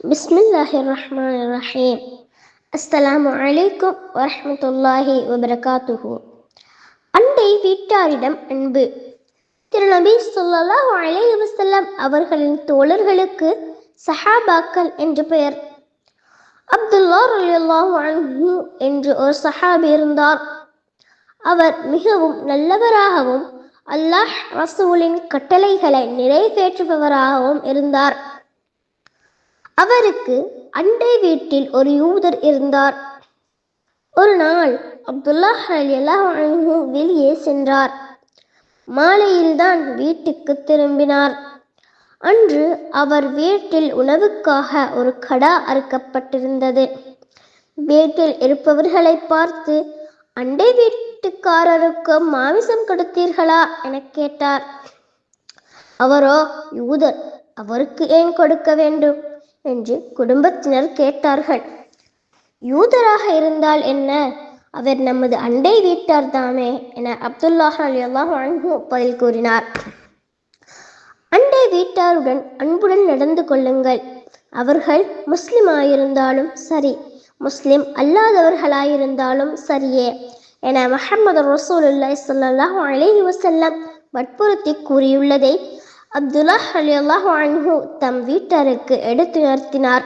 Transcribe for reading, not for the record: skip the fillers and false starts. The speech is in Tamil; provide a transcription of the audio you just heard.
பிஸ்மில்லாஹிர்ரஹ்மானிர்ரஹீம். அஸ்ஸலாமு அலைக்கும் வரஹ்மத்துல்லாஹி வபரகாத்துஹு. அண்டை வீட்டாரிடம் அன்பு. திருநபி ஸல்லல்லாஹு அலைஹி வஸல்லம் அவர்களின் தோழர்களுக்கு சஹாபாக்கள் என்று பெயர். அப்துல்லா ரலியல்லாஹு அன்ஹு என்று ஒரு சஹாபி இருந்தார். அவர் மிகவும் நல்லவராகவும் அல்லாஹ் ரசூலின் கட்டளைகளை நிறைவேற்றுபவராகவும் இருந்தார். அவருக்கு அண்டை வீட்டில் ஒரு யூதர் இருந்தார். ஒரு நாள் அப்துல்லாஹ் ரலியல்லாஹு அன்ஹு வெளியே சென்றார். மாலையில்தான் வீட்டுக்கு திரும்பினார். அன்று அவர் வீட்டில் உணவுக்காக ஒரு கடா அறுக்கப்பட்டிருந்தது. வீட்டில் இருப்பவர்களை பார்த்து, அண்டை வீட்டுக்காரருக்கு மாமிசம் கொடுத்தீர்களா என கேட்டார். அவரோ, யூதர், அவருக்கு ஏன் கொடுக்க வேண்டும் என்று குடும்பத்தினர் கேட்டார்கள். யூதராக இருந்தால் என்ன, அவர் நமது அண்டை வீட்டார் தானே என அப்துல்லாஹ் ரலியல்லாஹு அன்ஹு பதில் கூறினார். அண்டை வீட்டாருடன் அன்புடன் நடந்து கொள்ளுங்கள். அவர்கள் முஸ்லிமாயிருந்தாலும் சரி, முஸ்லிம் அல்லாதவர்களாயிருந்தாலும் சரியே என முஹம்மது ரசூலுல்லாஹி ஸல்லல்லாஹு அலைஹி வஸல்லம் வற்புறுத்தி கூறியுள்ளதை அப்துல்லாஹ் ரலியல்லாஹு அன்ஹு தம் வீட்டாருக்கு எடுத்துணர்த்தினார்.